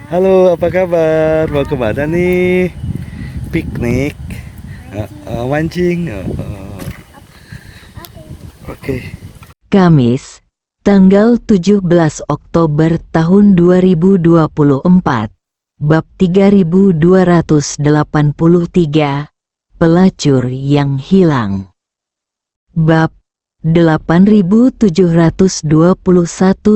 Halo, apa kabar? Mau kemana nih? Piknik? Mancing? Oke. Kamis, tanggal 17 Oktober tahun 2024, bab 3283, pelacur yang hilang. Bab 8721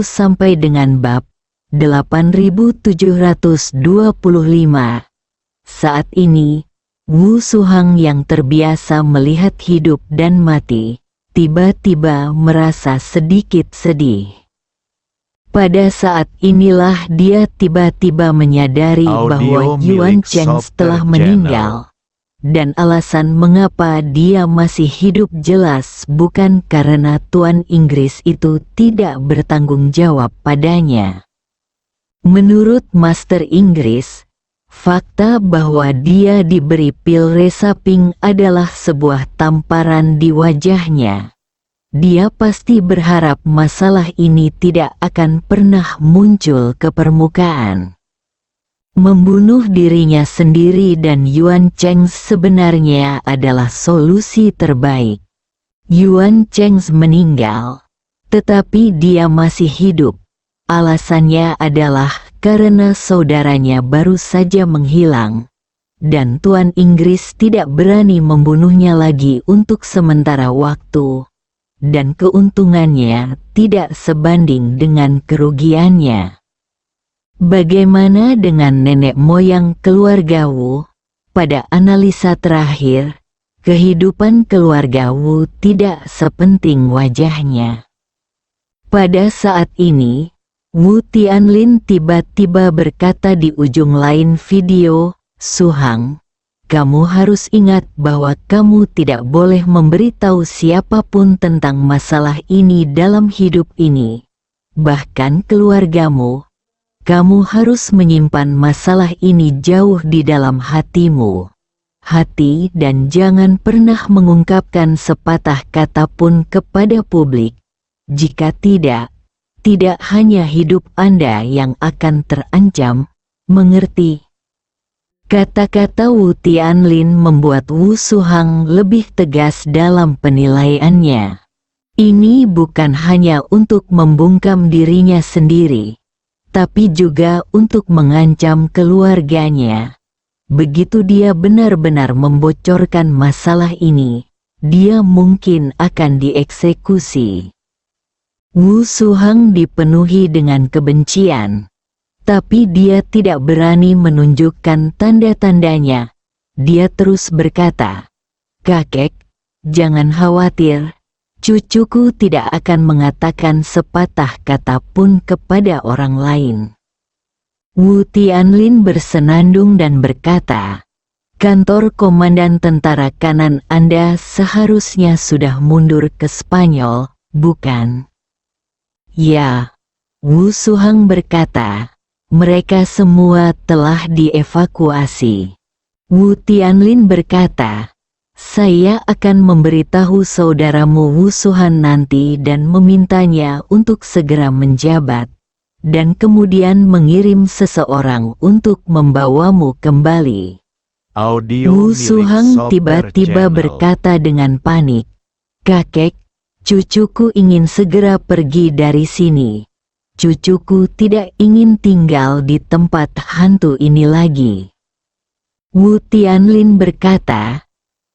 sampai dengan bab 8725. Saat ini, Wu Suhang yang terbiasa melihat hidup dan mati, tiba-tiba merasa sedikit sedih. Pada saat inilah dia tiba-tiba menyadari bahwa Yuan Cheng telah meninggal. Dan alasan mengapa dia masih hidup jelas bukan karena Tuan Inggris itu tidak bertanggung jawab padanya. Menurut Master Inggris, fakta bahwa dia diberi pil resaping adalah sebuah tamparan di wajahnya. Dia pasti berharap masalah ini tidak akan pernah muncul ke permukaan. Membunuh dirinya sendiri dan Yuan Cheng sebenarnya adalah solusi terbaik. Yuan Cheng meninggal, tetapi dia masih hidup. Alasannya adalah karena saudaranya baru saja menghilang, dan Tuan Inggris tidak berani membunuhnya lagi untuk sementara waktu, dan keuntungannya tidak sebanding dengan kerugiannya. Bagaimana dengan nenek moyang keluarga Wu? Pada analisa terakhir, kehidupan keluarga Wu tidak sepenting wajahnya. Pada saat ini, Wu Tianlin tiba-tiba berkata di ujung lain video, "Suhang, kamu harus ingat bahwa kamu tidak boleh memberitahu siapapun tentang masalah ini dalam hidup ini, bahkan keluargamu. Kamu harus menyimpan masalah ini jauh di dalam hatimu. Hati dan jangan pernah mengungkapkan sepatah kata pun kepada publik. Jika tidak hanya hidup Anda yang akan terancam, mengerti?" Kata-kata Wu Tianlin membuat Wu Suhang lebih tegas dalam penilaiannya. Ini bukan hanya untuk membungkam dirinya sendiri, tapi juga untuk mengancam keluarganya. Begitu dia benar-benar membocorkan masalah ini, dia mungkin akan dieksekusi. Wu Suhang dipenuhi dengan kebencian, tapi dia tidak berani menunjukkan tanda-tandanya. Dia terus berkata, "Kakek, jangan khawatir. Cucuku tidak akan mengatakan sepatah kata pun kepada orang lain." Wu Tianlin bersenandung dan berkata, "Kantor Komandan Tentara Kanan Anda seharusnya sudah mundur ke Spanyol, bukan?" "Ya," Wu Suhang berkata, "mereka semua telah dievakuasi." Wu Tianlin berkata, "Saya akan memberitahu saudaramu Wu Suhan nanti dan memintanya untuk segera menjabat, dan kemudian mengirim seseorang untuk membawamu kembali." Wu Suhang tiba-tiba berkata dengan panik, "Kakek, cucuku ingin segera pergi dari sini. Cucuku tidak ingin tinggal di tempat hantu ini lagi." Wu Tianlin berkata,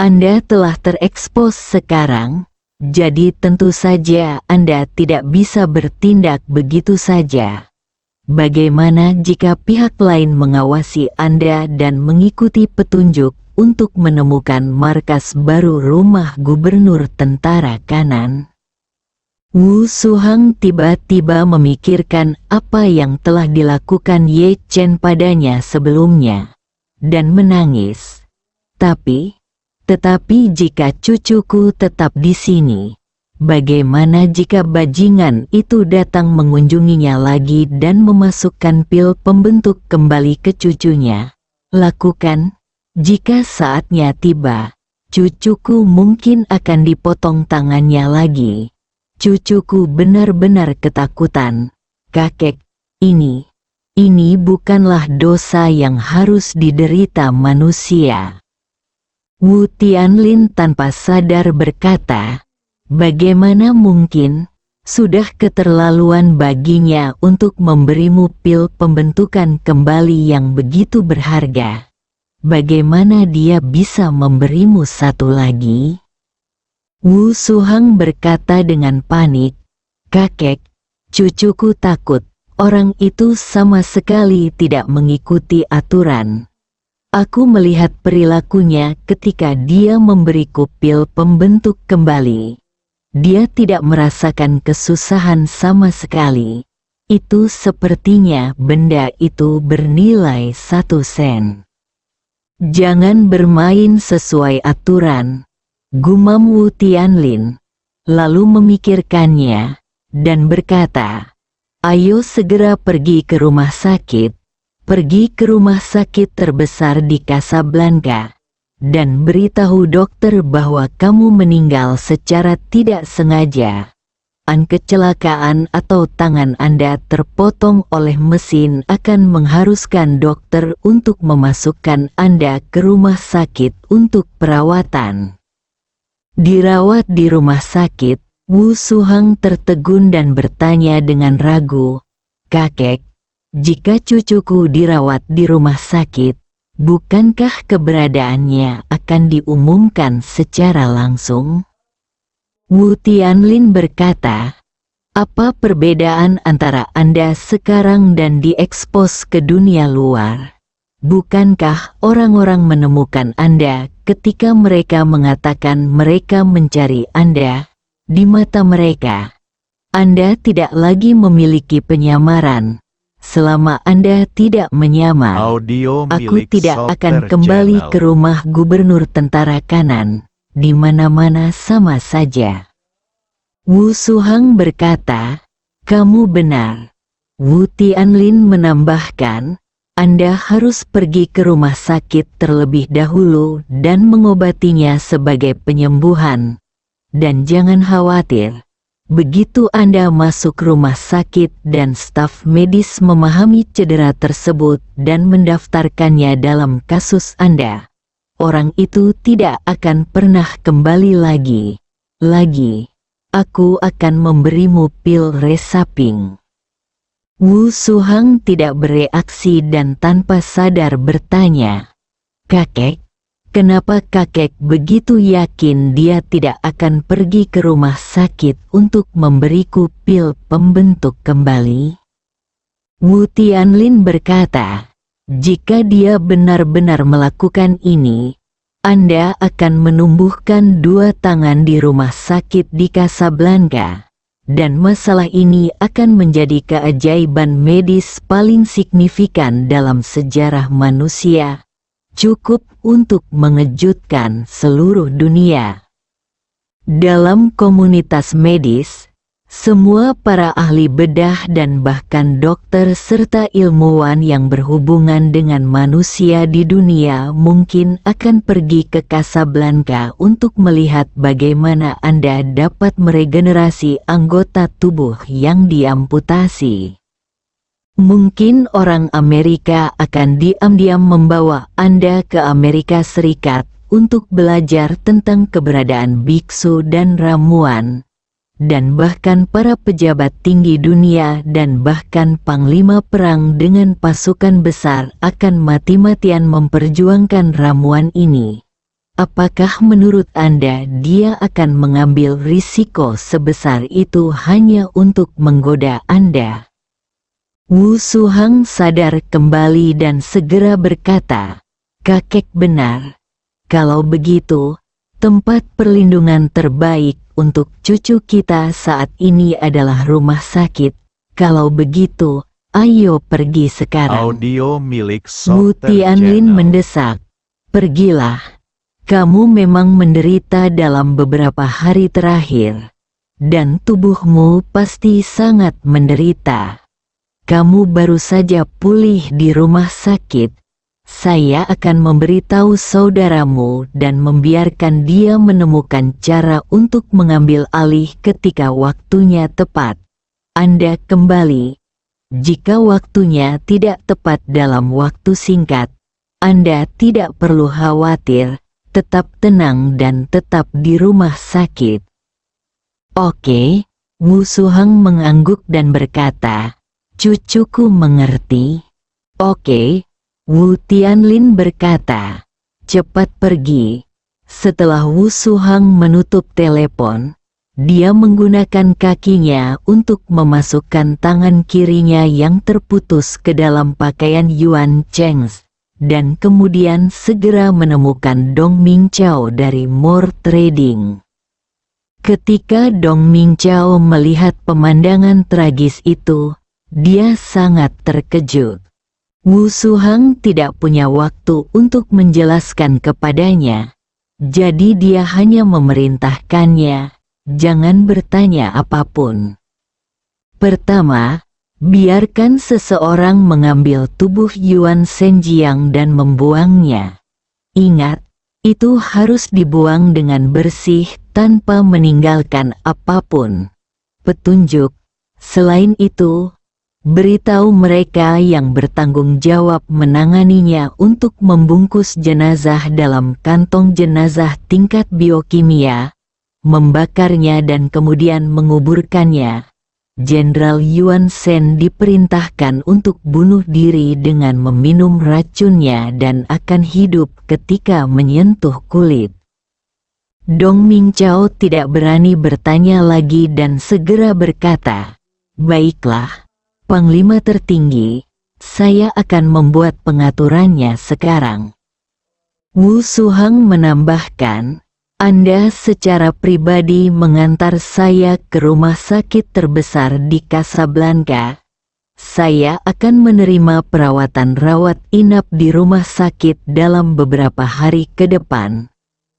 "Anda telah terekspos sekarang, jadi tentu saja Anda tidak bisa bertindak begitu saja. Bagaimana jika pihak lain mengawasi Anda dan mengikuti petunjuk untuk menemukan markas baru rumah gubernur tentara kanan?" Wu Suhang tiba-tiba memikirkan apa yang telah dilakukan Ye Chen padanya sebelumnya, dan menangis. Tetapi jika cucuku tetap di sini, bagaimana jika bajingan itu datang mengunjunginya lagi dan memasukkan pil pembentuk kembali ke cucunya? Lakukan. Jika saatnya tiba, cucuku mungkin akan dipotong tangannya lagi. Cucuku benar-benar ketakutan. Kakek, ini Ini bukanlah dosa yang harus diderita manusia. Wu Tianlin tanpa sadar berkata, bagaimana mungkin? Sudah keterlaluan baginya untuk memberimu pil pembentukan kembali yang begitu berharga. Bagaimana dia bisa memberimu satu lagi? Wu Suhang berkata dengan panik, kakek, cucuku takut. Orang itu sama sekali tidak mengikuti aturan. Aku melihat perilakunya ketika dia memberiku pil pembentuk kembali. Dia tidak merasakan kesusahan sama sekali. Itu sepertinya benda itu bernilai 1 sen. Jangan bermain sesuai aturan, gumam Wu Tianlin, lalu memikirkannya, dan berkata, ayo segera pergi ke rumah sakit. Pergi ke rumah sakit terbesar di Casablanca, dan beritahu dokter bahwa kamu meninggal secara tidak sengaja. Kecelakaan atau tangan Anda terpotong oleh mesin akan mengharuskan dokter untuk memasukkan Anda ke rumah sakit untuk perawatan. Dirawat di rumah sakit, Wu Suhang tertegun dan bertanya dengan ragu, kakek, jika cucuku dirawat di rumah sakit, bukankah keberadaannya akan diumumkan secara langsung? Wu Tianlin berkata, apa perbedaan antara Anda sekarang dan diekspos ke dunia luar? Bukankah orang-orang menemukan Anda ketika mereka mengatakan mereka mencari Anda? Di mata mereka, Anda tidak lagi memiliki penyamaran. Selama Anda tidak menyamar, aku tidak akan kembali ke rumah gubernur tentara kanan. Di mana-mana sama saja. Wu Suhang berkata, kamu benar. Wu Tianlin menambahkan, Anda harus pergi ke rumah sakit terlebih dahulu dan mengobatinya sebagai penyembuhan. Dan jangan khawatir, begitu Anda masuk rumah sakit dan staf medis memahami cedera tersebut dan mendaftarkannya dalam kasus Anda, orang itu tidak akan pernah kembali lagi. Aku akan memberimu pil resaping. Wu Suhang tidak bereaksi dan tanpa sadar bertanya, kakek, kenapa kakek begitu yakin dia tidak akan pergi ke rumah sakit untuk memberiku pil pembentuk kembali? Wu Tianlin berkata, jika dia benar-benar melakukan ini, Anda akan menumbuhkan 2 tangan di rumah sakit di Casablanca, dan masalah ini akan menjadi keajaiban medis paling signifikan dalam sejarah manusia, cukup untuk mengejutkan seluruh dunia. Dalam komunitas medis, semua para ahli bedah dan bahkan dokter serta ilmuwan yang berhubungan dengan manusia di dunia mungkin akan pergi ke Casablanca untuk melihat bagaimana Anda dapat meregenerasi anggota tubuh yang diamputasi. Mungkin orang Amerika akan diam-diam membawa Anda ke Amerika Serikat untuk belajar tentang keberadaan biksu dan ramuan. Dan bahkan para pejabat tinggi dunia dan bahkan panglima perang dengan pasukan besar akan mati-matian memperjuangkan ramuan ini. Apakah menurut Anda dia akan mengambil risiko sebesar itu hanya untuk menggoda Anda? Wu Suhang sadar kembali dan segera berkata, kakek benar. Kalau begitu, tempat perlindungan terbaik untuk cucu kita saat ini adalah rumah sakit. Kalau begitu, ayo pergi sekarang. Audio milik Wu Soter Tianlin Channel. mendesak. Pergilah. Kamu memang menderita dalam beberapa hari terakhir. Dan tubuhmu pasti sangat menderita. Kamu baru saja pulih di rumah sakit. Saya akan memberitahu saudaramu dan membiarkan dia menemukan cara untuk mengambil alih ketika waktunya tepat. Anda kembali. Jika waktunya tidak tepat dalam waktu singkat, Anda tidak perlu khawatir, tetap tenang dan tetap di rumah sakit. Oke, Wu Suhang mengangguk dan berkata, cucuku mengerti. Oke, Wu Tianlin berkata, cepat pergi. Setelah Wu Suhang menutup telepon, dia menggunakan kakinya untuk memasukkan tangan kirinya yang terputus ke dalam pakaian Yuan Cheng, dan kemudian segera menemukan Dong Mingqiao dari More Trading. Ketika Dong Mingqiao melihat pemandangan tragis itu, dia sangat terkejut. Wu Suhang tidak punya waktu untuk menjelaskan kepadanya. Jadi dia hanya memerintahkannya, jangan bertanya apapun. Pertama, biarkan seseorang mengambil tubuh Yuan Zhenjiang dan membuangnya. Ingat, itu harus dibuang dengan bersih tanpa meninggalkan apapun. Petunjuk, selain itu, beritahu mereka yang bertanggung jawab menanganinya untuk membungkus jenazah dalam kantong jenazah tingkat biokimia, membakarnya dan kemudian menguburkannya. Jenderal Yuan Shen diperintahkan untuk bunuh diri dengan meminum racunnya dan akan hidup ketika menyentuh kulit. Dong Mingqiao tidak berani bertanya lagi dan segera berkata, baiklah. Panglima tertinggi, saya akan membuat pengaturannya sekarang. Wu Suhang menambahkan, Anda secara pribadi mengantar saya ke rumah sakit terbesar di Casablanca. Saya akan menerima perawatan rawat inap di rumah sakit dalam beberapa hari ke depan.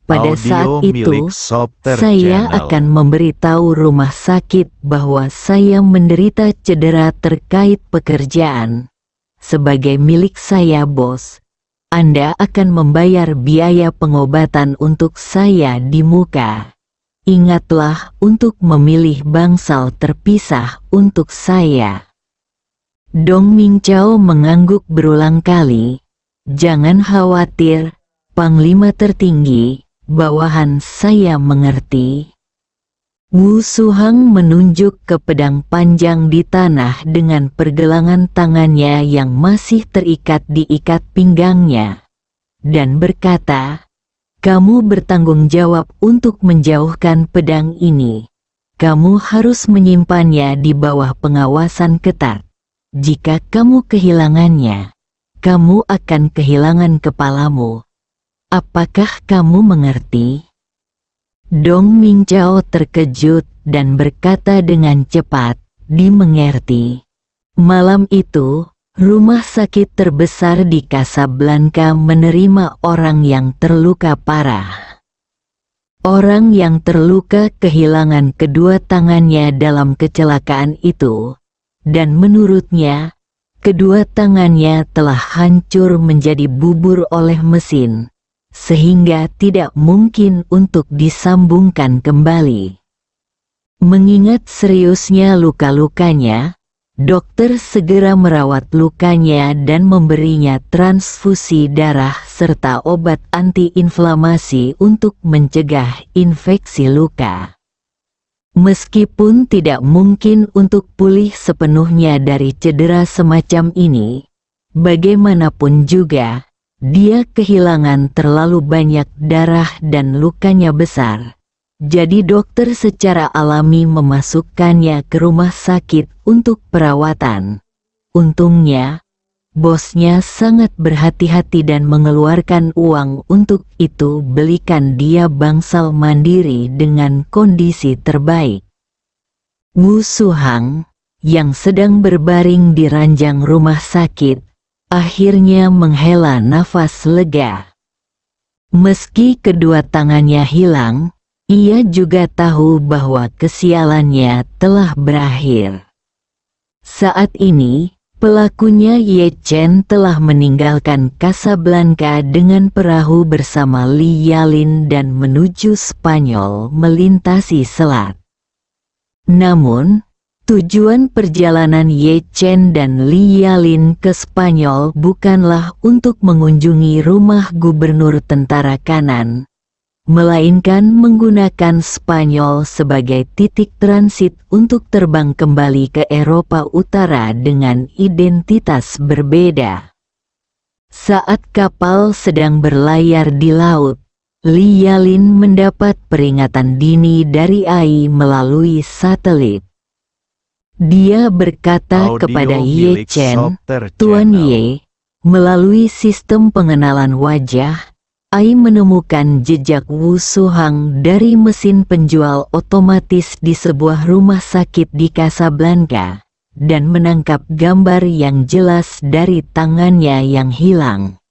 Pada saat itu, saya akan memberitahu rumah sakit bahwa saya menderita cedera terkait pekerjaan. Sebagai milik saya, bos, Anda akan membayar biaya pengobatan untuk saya di muka. Ingatlah untuk memilih bangsal terpisah untuk saya. Dong Mingqiao mengangguk berulang kali. Jangan khawatir, Panglima tertinggi. Bawahan saya mengerti. Wu Suhang menunjuk ke pedang panjang di tanah dengan pergelangan tangannya yang masih terikat di ikat pinggangnya, dan berkata, kamu bertanggung jawab untuk menjauhkan pedang ini. Kamu harus menyimpannya di bawah pengawasan ketat. Jika kamu kehilangannya, kamu akan kehilangan kepalamu. Apakah kamu mengerti? Dong Mingqiao terkejut dan berkata dengan cepat, dimengerti. Malam itu, rumah sakit terbesar di Casablanca menerima orang yang terluka parah. Orang yang terluka kehilangan kedua tangannya dalam kecelakaan itu, dan menurutnya, kedua tangannya telah hancur menjadi bubur oleh mesin. Sehingga tidak mungkin untuk disambungkan kembali. Mengingat seriusnya luka-lukanya, dokter segera merawat lukanya dan memberinya transfusi darah serta obat anti-inflamasi untuk mencegah infeksi luka. Meskipun tidak mungkin untuk pulih sepenuhnya dari cedera semacam ini, bagaimanapun juga, dia kehilangan terlalu banyak darah dan lukanya besar. Jadi dokter secara alami memasukkannya ke rumah sakit untuk perawatan. Untungnya, bosnya sangat berhati-hati dan mengeluarkan uang untuk itu. Belikan dia bangsal mandiri dengan kondisi terbaik. Wu Suhang, yang sedang berbaring di ranjang rumah sakit, akhirnya menghela nafas lega. Meski kedua tangannya hilang, ia juga tahu bahwa kesialannya telah berakhir. Saat ini, pelakunya Ye Chen telah meninggalkan Casablanca dengan perahu bersama Li Yalin dan menuju Spanyol melintasi selat. Namun, Tujuan perjalanan Ye Chen dan Li Yalin ke Spanyol bukanlah untuk mengunjungi rumah gubernur tentara kanan, melainkan menggunakan Spanyol sebagai titik transit untuk terbang kembali ke Eropa Utara dengan identitas berbeda. Saat kapal sedang berlayar di laut, Li Yalin mendapat peringatan dini dari AI melalui satelit. Dia berkata Audio kepada Ye milik Chen, Sopter "Tuan Channel." Ye, melalui sistem pengenalan wajah, AI menemukan jejak Wu Suhang dari mesin penjual otomatis di sebuah rumah sakit di Casablanca, dan menangkap gambar yang jelas dari tangannya yang hilang.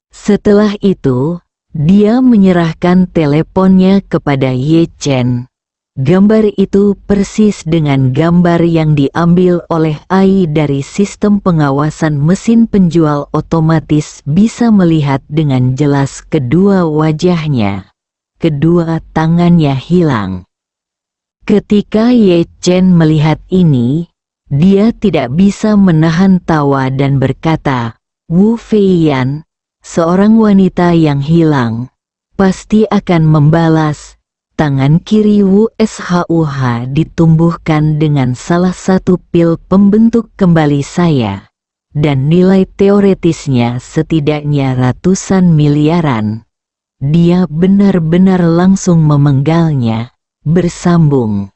Setelah itu, dia menyerahkan teleponnya kepada Ye Chen. Gambar itu persis dengan gambar yang diambil oleh AI dari sistem pengawasan mesin penjual otomatis, bisa melihat dengan jelas kedua wajahnya. Kedua tangannya hilang. Ketika Ye Chen melihat ini, dia tidak bisa menahan tawa dan berkata, "Wu Feiyan, seorang wanita yang hilang, pasti akan membalas." Tangan kiri Wu Shuh ditumbuhkan dengan salah satu pil pembentuk kembali saya, dan nilai teoretisnya setidaknya ratusan miliaran. Dia benar-benar langsung memenggalnya, bersambung.